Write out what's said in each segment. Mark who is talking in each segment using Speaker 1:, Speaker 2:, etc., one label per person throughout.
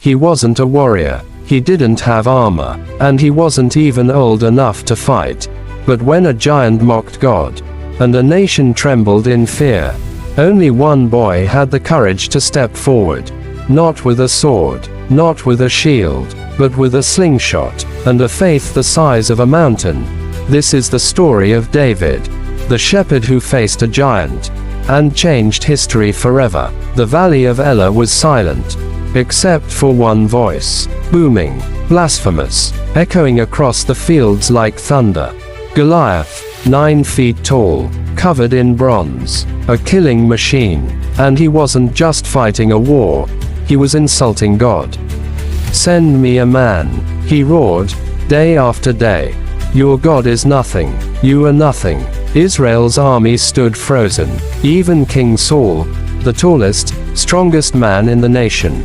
Speaker 1: He wasn't a warrior, he didn't have armor, and he wasn't even old enough to fight. But when a giant mocked God, and a nation trembled in fear, only one boy had the courage to step forward. Not with a sword, not with a shield, but with a slingshot, and a faith the size of a mountain. This is the story of David, the shepherd who faced a giant, and changed history forever. The valley of Elah was silent, except for one voice, booming, blasphemous, echoing across the fields like thunder. Goliath, 9 feet tall, covered in bronze, a killing machine. And he wasn't just fighting a war, he was insulting God. "Send me a man," he roared, day after day. "Your God is nothing, you are nothing." Israel's army stood frozen. Even King Saul, the tallest, strongest man in the nation,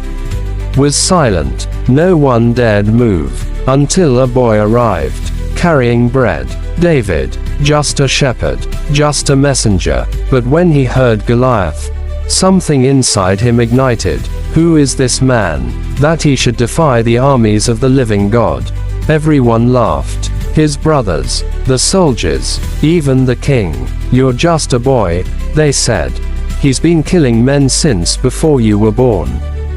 Speaker 1: was silent. No one dared move, until a boy arrived, carrying bread. David, just a shepherd, just a messenger. But when he heard Goliath, something inside him ignited. Who is this man, that he should defy the armies of the living God? Everyone laughed. His brothers, the soldiers, even the king. "You're just a boy," they said. "He's been killing men since before you were born."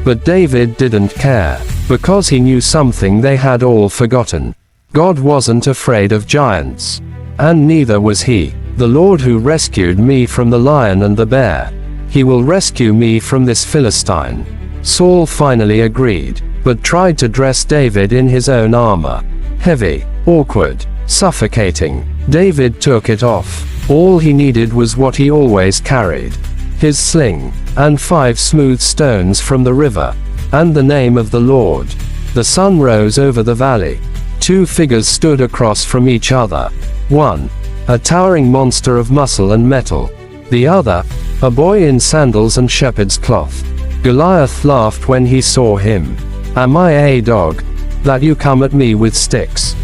Speaker 1: But David didn't care, because he knew something they had all forgotten. God wasn't afraid of giants. And neither was he. "The Lord who rescued me from the lion and the bear, he will rescue me from this Philistine." Saul finally agreed, but tried to dress David in his own armor. Heavy, awkward, suffocating. David took it off. All he needed was what he always carried, his sling, and 5 smooth stones from the river, and the name of the Lord. The sun rose over the valley. 2 figures stood across from each other. One, a towering monster of muscle and metal. The other, a boy in sandals and shepherd's cloth. Goliath laughed when he saw him. "Am I a dog, that you come at me with sticks?"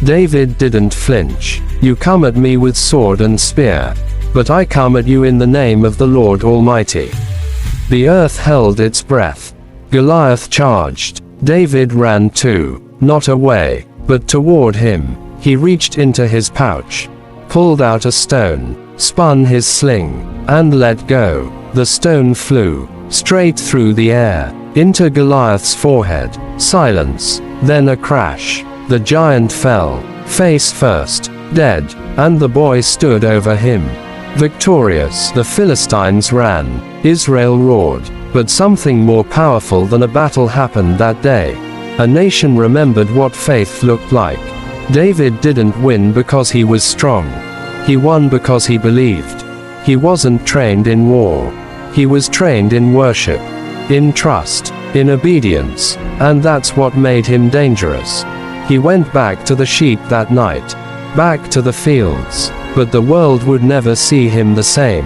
Speaker 1: David didn't flinch. "You come at me with sword and spear, but I come at you in the name of the Lord Almighty." The earth held its breath. Goliath charged. David ran too, not away, but toward him. He reached into his pouch, pulled out a stone, spun his sling, and let go. The stone flew straight through the air, into Goliath's forehead. Silence, then a crash. The giant fell, face first, dead, and the boy stood over him, victorious. The Philistines ran, Israel roared, but something more powerful than a battle happened that day. A nation remembered what faith looked like. David didn't win because he was strong. He won because he believed. He wasn't trained in war. He was trained in worship, in trust, in obedience, and that's what made him dangerous. He went back to the sheep that night, back to the fields, but the world would never see him the same.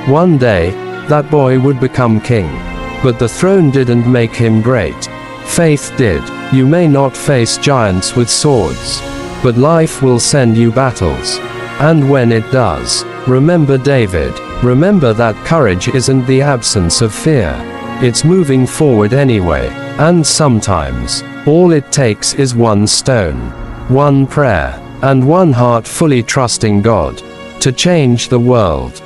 Speaker 1: One day, that boy would become king. But the throne didn't make him great. Faith did. You may not face giants with swords, but life will send you battles. And when it does, remember David. Remember that courage isn't the absence of fear. It's moving forward anyway. And sometimes, all it takes is one stone, one prayer, and one heart fully trusting God to change the world.